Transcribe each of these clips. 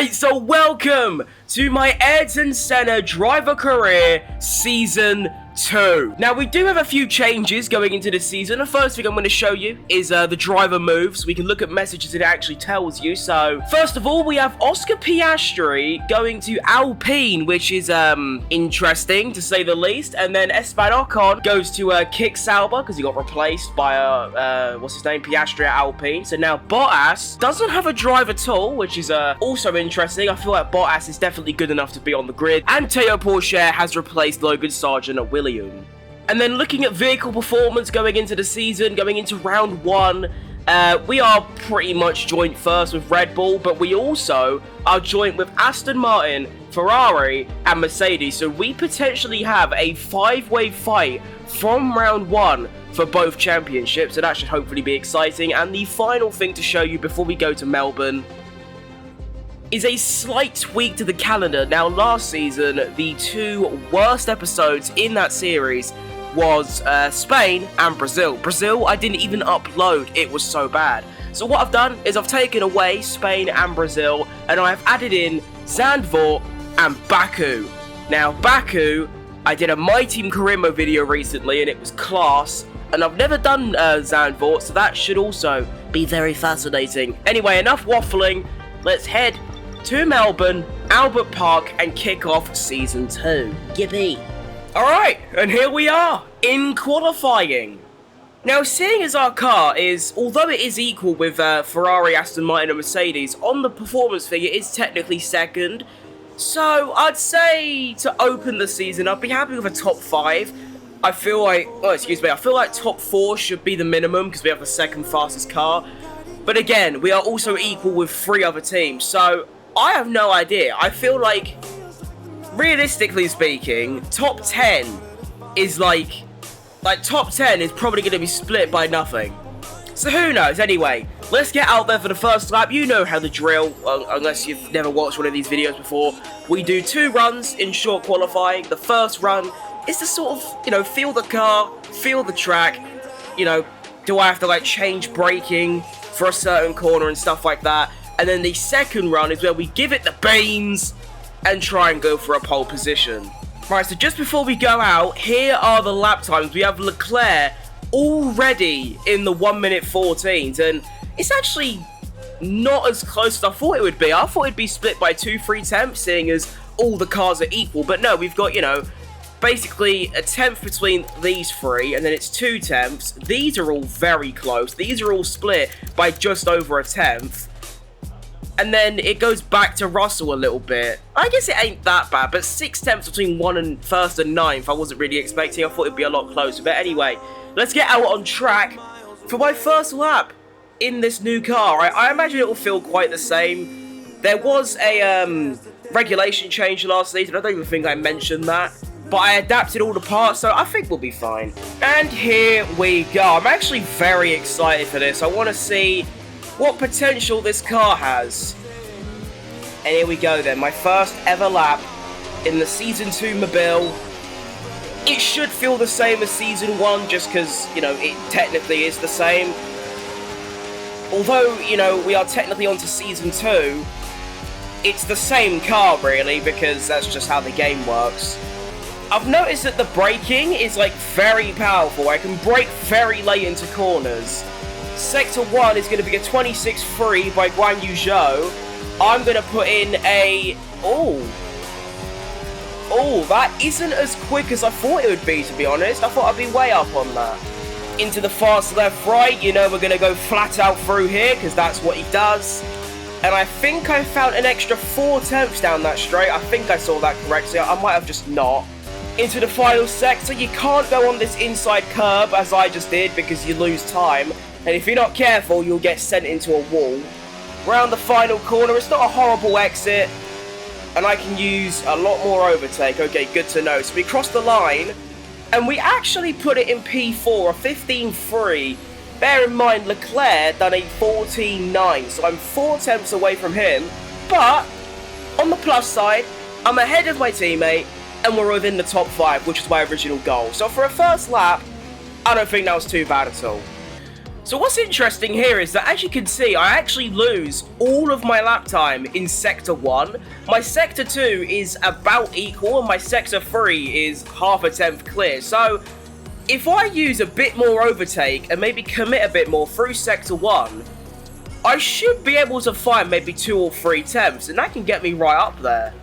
Alright, so welcome to my Ayrton Senna driver career season 2. Now, we do have a few changes going into this season. The first thing I'm going to show you is the driver moves. We can look at messages it actually tells you. So, first of all, we have Oscar Piastri going to Alpine, which is interesting to say the least. And then Esteban Ocon goes to Kick Sauber because he got replaced by, what's his name, Piastri at Alpine. So now Bottas doesn't have a driver tool, which is also interesting. I feel like Bottas is definitely good enough to be on the grid. And Théo Pourchaire has replaced Logan Sargent at Williams. And then looking at vehicle performance going into the season, going into round 1, we are pretty much joint first with Red Bull, but we also are joint with Aston Martin, Ferrari, and Mercedes. So we potentially have a 5-way fight from round 1 for both championships, so that should hopefully be exciting. And the final thing to show you before we go to Melbourne is a slight tweak to the calendar. Now, last season, the 2 worst episodes in that series was Spain and Brazil. Brazil, I didn't even upload. It was so bad. So what I've done is I've taken away Spain and Brazil, and I've added in Zandvoort and Baku. Now, Baku, I did a My Team Carimo video recently, and it was class. And I've never done Zandvoort, so that should also be very fascinating. Anyway, enough waffling. Let's head to Melbourne, Albert Park, and kick off Season 2. Yippee. Alright, and here we are, in qualifying. Now, seeing as our car is, although it is equal with Ferrari, Aston Martin, and Mercedes, on the performance figure, it's technically second. So, I'd say, to open the season, I'd be happy with a top 5. I feel like, I feel like top 4 should be the minimum, because we have the second fastest car. But again, we are also equal with 3 other teams, so I have no idea. I feel like, realistically speaking, top 10 is like top 10 is probably going to be split by nothing. So who knows? Anyway, let's get out there for the first lap. You know how the drill, unless you've never watched one of these videos before. We do 2 runs in short qualifying. The first run is to sort of, feel the car, feel the track. Do I have to change braking for a certain corner and stuff like that? And then the second run is where we give it the beans and try and go for a pole position. Right, so just before we go out, here are the lap times. We have Leclerc already in the 1 minute 14s, and it's actually not as close as I thought it would be. I thought it'd be split by 2-3 tenths, seeing as all the cars are equal. But no, we've got, basically a tenth between these 3, and then it's 2 tenths. These are all very close. These are all split by just over a tenth. And then it goes back to Russell a little bit. I guess it ain't that bad, but 6 tenths between 1st and 9th, I wasn't really expecting. I thought it'd be a lot closer. But anyway, let's get out on track for my first lap in this new car. I imagine it will feel quite the same. There was a regulation change last season. I don't even think I mentioned that. But I adapted all the parts, so I think we'll be fine. And here we go. I'm actually very excited for this. I want to see what potential this car has. And here we go then, my first ever lap in the Season 2 Mobile. It should feel the same as Season 1, just because, it technically is the same. Although, we are technically onto Season 2, it's the same car, really, because that's just how the game works. I've noticed that the braking is, very powerful. I can brake very late into corners. Sector 1 is going to be a 26.3 by Guan Yu Zhou. I'm going to put in a... Oh, that isn't as quick as I thought it would be, to be honest. I thought I'd be way up on that. Into the fast left-right, we're going to go flat out through here, because that's what he does. And I think I found an extra 4 tenths down that straight. I think I saw that correctly. I might have just not. Into the final sector, you can't go on this inside curb, as I just did, because you lose time. And if you're not careful, you'll get sent into a wall. Round the final corner, it's not a horrible exit. And I can use a lot more overtake. Okay, good to know. So we cross the line, and we actually put it in P4, a 15.3. Bear in mind, Leclerc done a 14.9, so I'm 4 tenths away from him. But, on the plus side, I'm ahead of my teammate, and we're within the top 5, which is my original goal. So for a first lap, I don't think that was too bad at all. So what's interesting here is that, as you can see, I actually lose all of my lap time in Sector 1. My Sector 2 is about equal, and my Sector 3 is half a tenth clear. So if I use a bit more overtake and maybe commit a bit more through Sector 1, I should be able to find maybe 2 or 3 tenths, and that can get me right up there.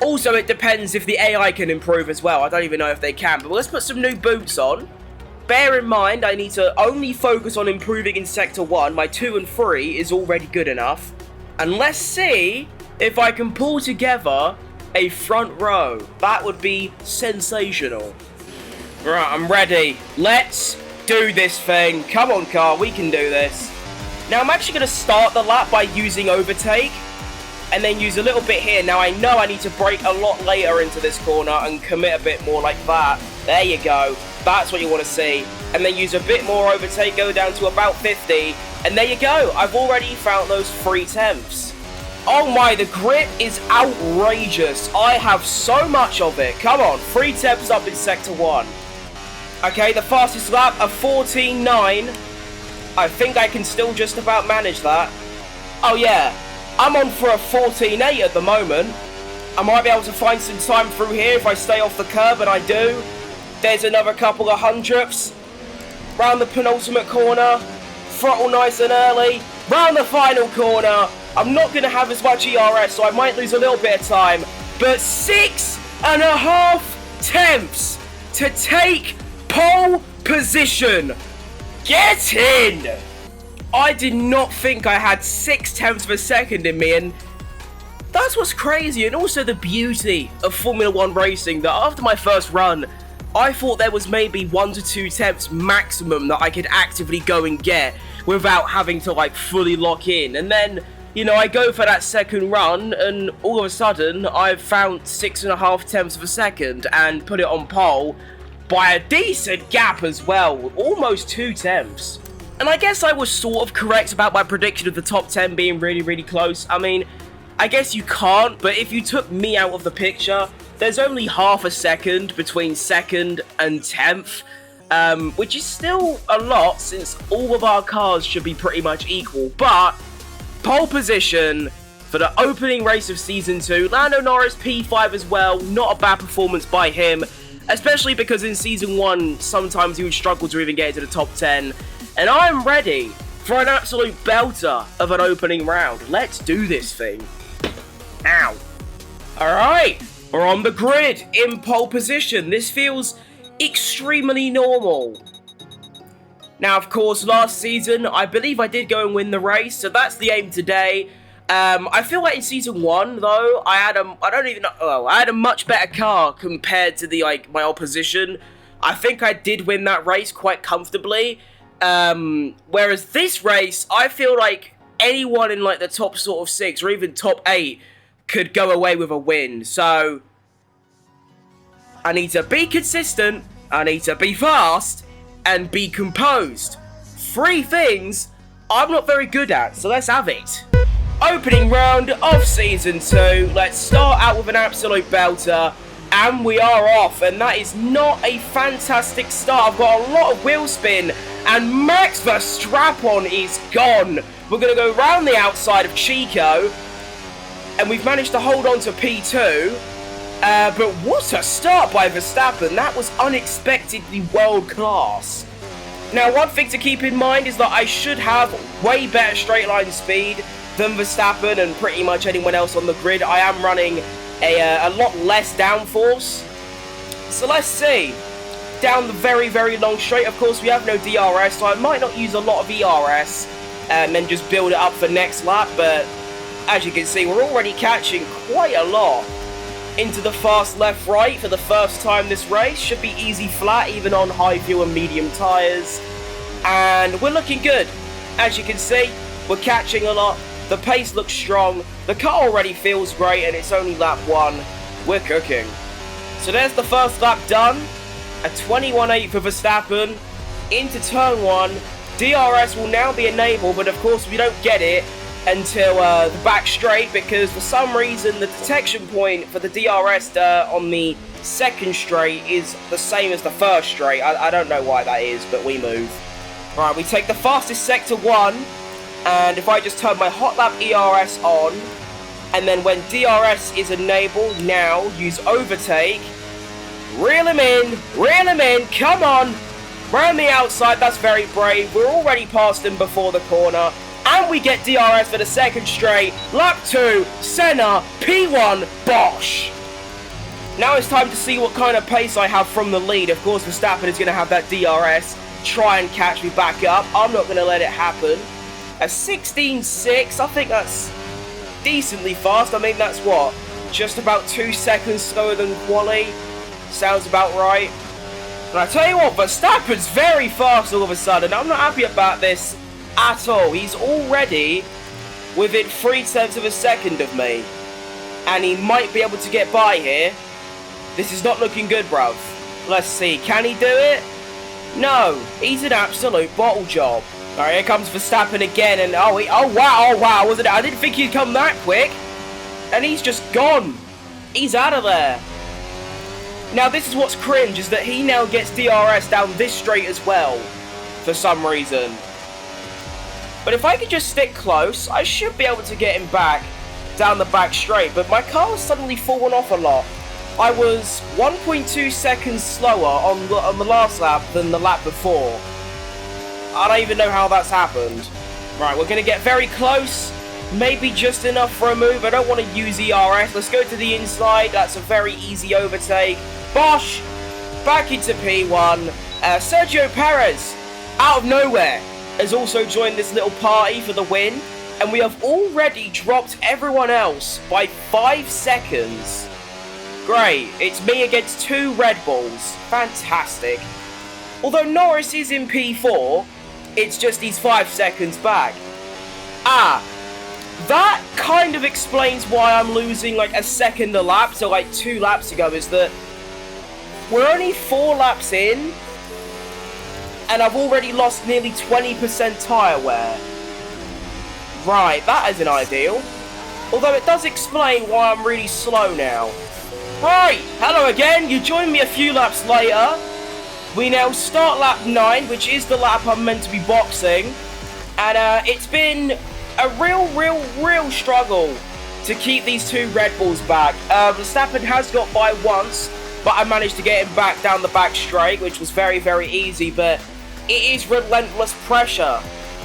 Also, it depends if the AI can improve as well. I don't even know if they can, but let's put some new boots on. Bear in mind, I need to only focus on improving in Sector 1. My 2 and 3 is already good enough. And let's see if I can pull together a front row. That would be sensational. Right, I'm ready. Let's do this thing. Come on, car, we can do this. Now, I'm actually going to start the lap by using overtake, and then use a little bit here. Now, I know I need to brake a lot later into this corner and commit a bit more like that. There you go. That's what you want to see. And then use a bit more overtake, go down to about 50. And there you go. I've already found those 3 tenths. Oh my, the grip is outrageous. I have so much of it. Come on, 3 tenths up in Sector 1. Okay, the fastest lap, a 14.9. I think I can still just about manage that. Oh yeah, I'm on for a 14.8 at the moment. I might be able to find some time through here if I stay off the curb, and I do. There's another couple of hundredths. Round the penultimate corner. Throttle nice and early. Round the final corner. I'm not going to have as much ERS, so I might lose a little bit of time. But 6.5 tenths to take pole position. Get in! I did not think I had 6 tenths of a second in me, and that's what's crazy. And also the beauty of Formula 1 racing, that after my first run, I thought there was maybe 1 to 2 tenths maximum that I could actively go and get without having to like fully lock in. And then, you know, I go for that second run, and all of a sudden I've found 6.5 tenths of a second and put it on pole by a decent gap as well, almost 2 tenths. And I guess I was sort of correct about my prediction of the top 10 being really, really close. I mean, I guess you can't, but if you took me out of the picture, there's only half a second between 2nd and 10th, which is still a lot since all of our cars should be pretty much equal. But pole position for the opening race of Season 2, Lando Norris P5 as well, not a bad performance by him, especially because in Season 1, sometimes he would struggle to even get into the top 10. And I'm ready for an absolute belter of an opening round. Let's do this thing. Ow. Alright, we're on the grid in pole position. This feels extremely normal. Now, of course, last season, I believe I did go and win the race, so that's the aim today. I feel like in Season 1, though, I had a much better car compared to my opposition. I think I did win that race quite comfortably. Whereas this race, I feel like anyone in like the top sort of 6 or even top 8 could go away with a win. So I need to be consistent, I need to be fast, and be composed. 3 things I'm not very good at, so let's have it. Opening round of Season 2. Let's start out with an absolute belter. And we are off, and that is not a fantastic start. I've got a lot of wheel spin, and Max Verstappen is gone. We're going to go round the outside of Chico, and we've managed to hold on to P2. But what a start by Verstappen. That was unexpectedly world class. Now, one thing to keep in mind is that I should have way better straight line speed than Verstappen and pretty much anyone else on the grid. I am running a lot less downforce. So let's see. Down the very, very long straight. Of course, we have no DRS, so I might not use a lot of ERS and then just build it up for next lap. But as you can see, we're already catching quite a lot into the fast left-right for the first time this race. Should be easy flat, even on high fuel and medium tyres. And we're looking good. As you can see, we're catching a lot. The pace looks strong, the car already feels great, and it's only lap 1. We're cooking. So there's the first lap done. A 21.8 for Verstappen. Into turn 1. DRS will now be enabled, but of course we don't get it until the back straight, because for some reason the detection point for the DRS on the second straight is the same as the first straight. I don't know why that is, but we move. Right, we take the fastest sector 1, and if I just turn my hot lap ERS on, and then when DRS is enabled, now use overtake, reel him in, come on, round the outside, that's very brave, we're already past him before the corner, and we get DRS for the second straight, lap 2, Senna, P1, Bosch. Now it's time to see what kind of pace I have from the lead. Of course, Verstappen is going to have that DRS, try and catch me back up. I'm not going to let it happen. A 16.6, I think that's decently fast. I mean, that's what? Just about 2 seconds slower than quali. Sounds about right. And I tell you what, Verstappen's very fast all of a sudden. I'm not happy about this at all. He's already within 0.3 of a second of me. And he might be able to get by here. This is not looking good, bruv. Let's see, can he do it? No, he's an absolute bottle job. Alright, here comes Verstappen again, and oh wow, wasn't it? I didn't think he'd come that quick. And he's just gone. He's out of there. Now, this is what's cringe, is that he now gets DRS down this straight as well, for some reason. But if I could just stick close, I should be able to get him back down the back straight. But my car has suddenly fallen off a lot. I was 1.2 seconds slower on the last lap than the lap before. I don't even know how that's happened. Right, we're going to get very close. Maybe just enough for a move. I don't want to use ERS. Let's go to the inside. That's a very easy overtake. Bosch, back into P1. Sergio Perez, out of nowhere, has also joined this little party for the win. And we have already dropped everyone else by 5 seconds. Great, it's me against 2 Red Bulls. Fantastic. Although Norris is in P4, it's just he's 5 seconds back. That kind of explains why I'm losing like a second a lap, so like 2 laps ago, is that we're only 4 laps in, and I've already lost nearly 20% tyre wear. Right, that isn't ideal. Although it does explain why I'm really slow now. Right, hello again, you joined me a few laps later. We now start lap 9, which is the lap I'm meant to be boxing. And it's been a real struggle to keep these 2 Red Bulls back. Verstappen has got by once, but I managed to get him back down the back straight, which was very easy, but it is relentless pressure.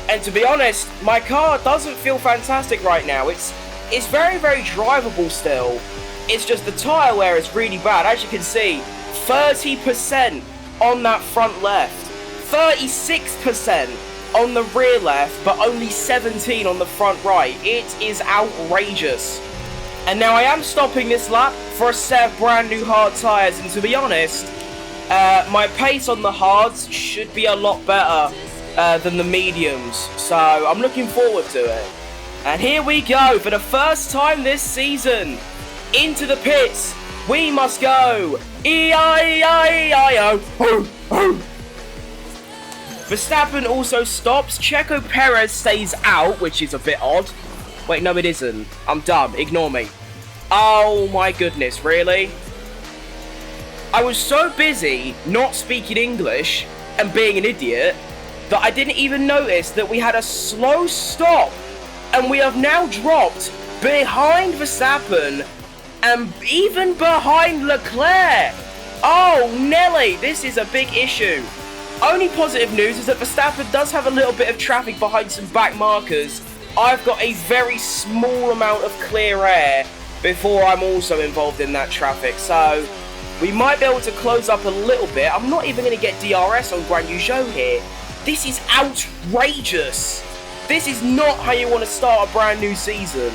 And to be honest, my car doesn't feel fantastic right now. It's very drivable still. It's just the tyre wear is really bad. As you can see, 30% on that front left, 36% on the rear left, but only 17 on the front right. It is outrageous. And now I am stopping this lap for a set of brand new hard tyres, and to be honest, my pace on the hards should be a lot better than the mediums, so I'm looking forward to it. And here we go, for the first time this season, into the pits we must go. E-I-E-I-E-I-O. Verstappen also stops. Checo Perez stays out, which is a bit odd. Wait, no it isn't. I'm dumb. Ignore me. Oh my goodness, really? I was so busy not speaking English and being an idiot that I didn't even notice that we had a slow stop. And we have now dropped behind Verstappen and even behind Leclerc. Oh, Nelly, this is a big issue. Only positive news is that Verstappen does have a little bit of traffic behind some back markers. I've got a very small amount of clear air before I'm also involved in that traffic, so we might be able to close up a little bit. I'm not even going to get DRS on Guan Yu Zhou here. This is outrageous. This is not how you want to start a brand new season.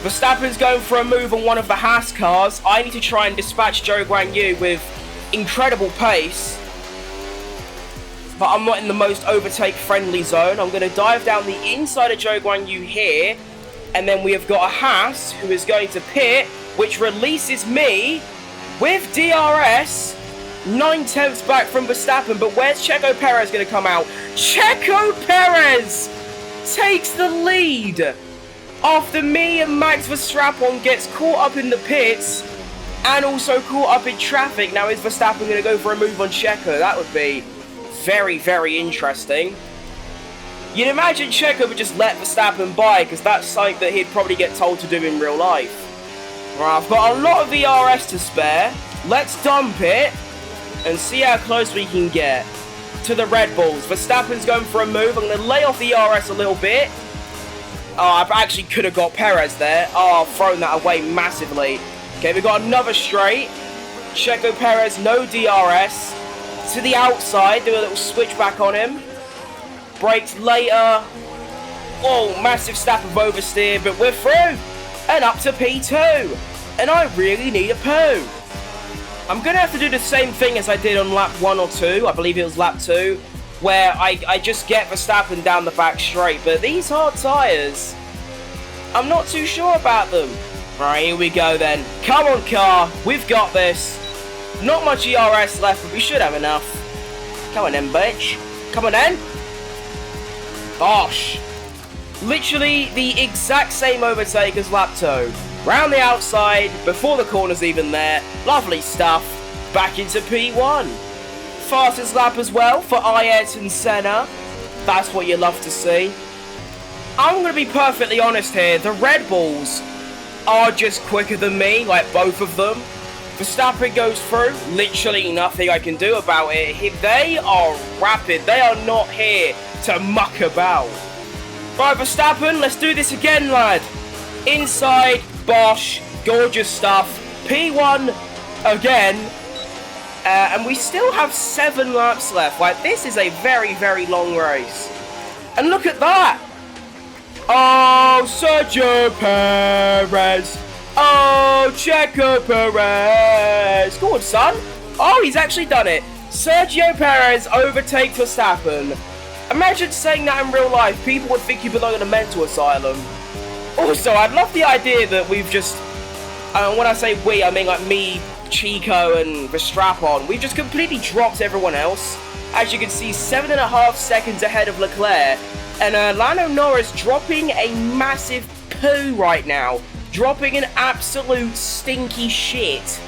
Verstappen's going for a move on one of the Haas cars. I need to try and dispatch Zhou Guan Yu with incredible pace. But I'm not in the most overtake-friendly zone. I'm going to dive down the inside of Zhou Guan Yu here. And then we have got a Haas who is going to pit, which releases me with DRS. 9/10 back from Verstappen. But where's Checo Perez going to come out? Checo Perez takes the lead after me and Max Verstappen gets caught up in the pits and also caught up in traffic. Now is Verstappen going to go for a move on Checo? That would be very interesting. You'd imagine Checo would just let Verstappen by, because that's something that he'd probably get told to do in real life. Right, I've got a lot of ERS to spare. Let's dump it and see how close we can get to the Red Bulls. Verstappen's going for a move. I'm going to lay off the ERS a little bit. Oh, I actually could have got Perez there. Oh, I've thrown that away massively. Okay, we've got another straight. Checo Perez, no DRS. To the outside, do a little switchback on him. Brakes later. Oh, massive snap of oversteer, but we're through. And up to P2. And I really need a poo. I'm going to have to do the same thing as I did on lap 1 or 2. I believe it was lap 2. Where I just get Verstappen down the back straight. But these hard tyres, I'm not too sure about them. Right, here we go then. Come on, car. We've got this. Not much ERS left, but we should have enough. Come on then, bitch. Come on then. Bosh. Literally the exact same overtake as lap 2. Round the outside, before the corner's even there. Lovely stuff. Back into P1. Fastest lap as well for Ayrton Senna. That's what you love to see. I'm going to be perfectly honest here. The Red Bulls are just quicker than me, like both of them. Verstappen goes through. Literally nothing I can do about it. They are rapid. They are not here to muck about. Right, Verstappen, let's do this again, lad. Inside, Bosch, gorgeous stuff. P1 again. And we still have 7 laps left. Like, this is a very, very long race. And look at that. Oh, Sergio Perez. Oh, Checo Perez. Go on, son. Oh, he's actually done it. Sergio Perez overtakes Verstappen. Imagine saying that in real life. People would think you belong in a mental asylum. Also, I'd love the idea that we've just... when I say we, I mean like me, Chico, and Verstappen. We've just completely dropped everyone else. As you can see, 7.5 seconds ahead of Leclerc. And Lando Norris dropping a massive poo right now. Dropping an absolute stinky shit.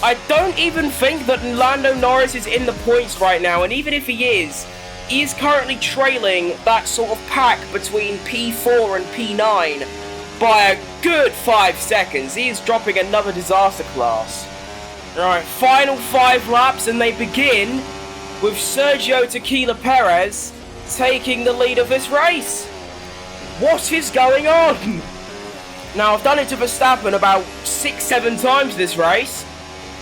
I don't even think that Lando Norris is in the points right now. And even if he is currently trailing that sort of pack between P4 and P9 by a good 5 seconds. He is dropping another disaster class. Alright, final 5 laps, and they begin with Sergio Tequila Perez taking the lead of this race. What is going on? Now, I've done it to Verstappen about 6-7 times this race.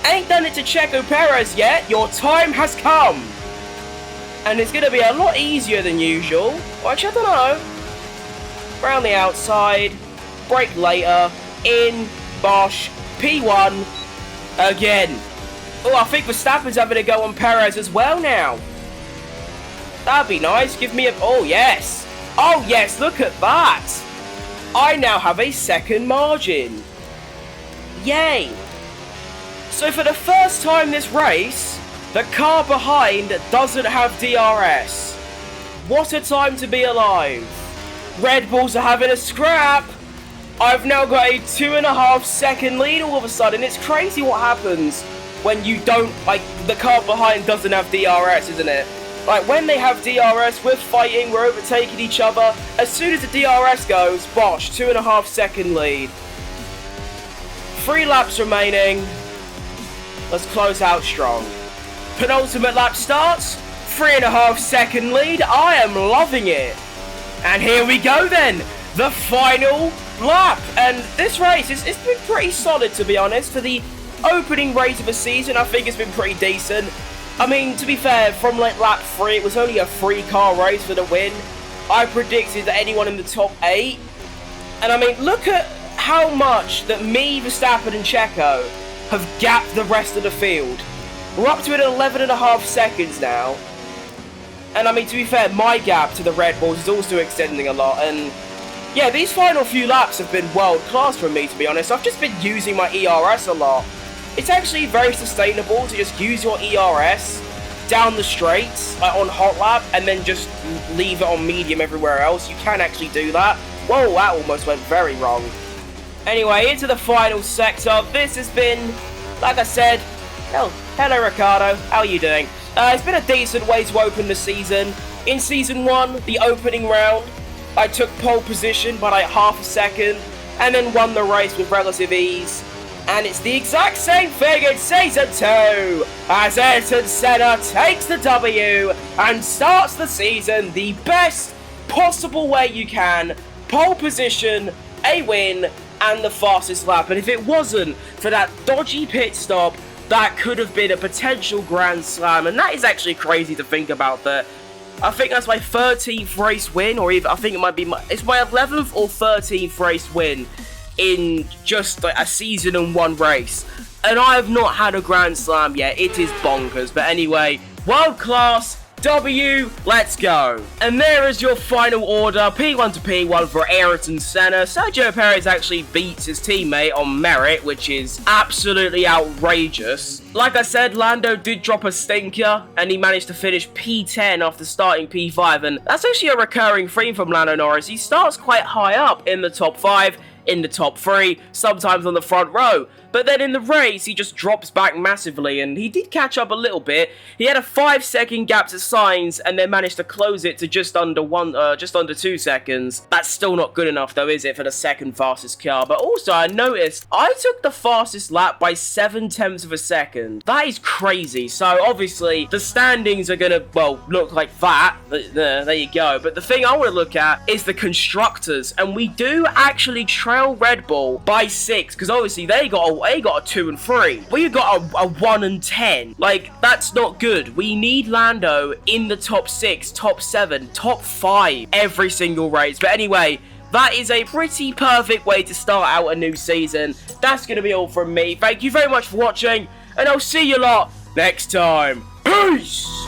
Ain't done it to Checo Perez yet. Your time has come. And it's going to be a lot easier than usual. Which, I don't know. Round the outside. Brake later. In. Bosch. P1. Again. Oh, I think Verstappen's having to go on Perez as well now. That'd be nice. Give me a... Oh, yes. Oh, yes. Look at that. I now have a second margin. Yay. So for the first time this race, the car behind doesn't have DRS. What a time to be alive. Red Bulls are having a scrap. I've now got a 2.5 second lead all of a sudden. It's crazy what happens when you don't, like, the car behind doesn't have DRS, isn't it? Like, when they have DRS, we're fighting, we're overtaking each other. As soon as the DRS goes, Bosch, 2.5 second lead. 3 laps remaining. Let's close out strong. Penultimate lap starts. 3.5 second lead. I am loving it. And here we go then. The final lap. And this race, it's been pretty solid, to be honest. For the opening race of the season, I think it's been pretty decent. I mean, to be fair, from like lap 3, it was only a 3-car race for the win. I predicted that anyone in the top 8. And I mean, look at how much that me, Verstappen and Checo have gapped the rest of the field. We're up to 11.5 seconds now. And I mean, to be fair, my gap to the Red Bulls is also extending a lot. And yeah, these final few laps have been world class for me, to be honest. I've just been using my ERS a lot. It's actually very sustainable to just use your ERS down the straights, like on hot lap, and then just leave it on medium everywhere else. You can actually do that. Whoa, that almost went very wrong. Anyway, into the final sector. This has been, like I said, hello Ricardo, how are you doing? It's been a decent way to open the season. In Season 1, the opening round, I took pole position by like half a second, and then won the race with relative ease. And it's the exact same thing in Season 2, as Ayrton Senna takes the W and starts the season the best possible way you can. Pole position, a win, and the fastest lap. And if it wasn't for that dodgy pit stop, that could have been a potential Grand Slam. And that is actually crazy to think about. That I think that's my 13th race win, or even I think it might be it's my 11th or 13th race win in just like a season and one race, and I have not had a Grand Slam yet. It is bonkers. But anyway, world class W, let's go. And there is your final order, P1 to P1 for Ayrton Senna. Sergio Perez actually beats his teammate on merit, which is absolutely outrageous. Like I said, Lando did drop a stinker, and he managed to finish P10 after starting P5, and that's actually a recurring theme from Lando Norris. He starts quite high up in the top 5, in the top 3, sometimes on the front row. But then in the race, he just drops back massively, and he did catch up a little bit. He had a 5-second gap to Sainz, and then managed to close it to just under 2 seconds. That's still not good enough, though, is it, for the second fastest car? But also, I noticed I took the fastest lap by 0.7 of a second. That is crazy. So obviously, the standings are gonna, well, look like that. There you go. But the thing I want to look at is the constructors, and we do actually trail Red Bull by 6, because obviously they got a 2 and 3. We got a 1 and 10. Like, that's not good. We need Lando in the top 6, top 7, top 5 every single race. But anyway, that is a pretty perfect way to start out a new season. That's going to be all from me. Thank you very much for watching, and I'll see you lot next time. Peace!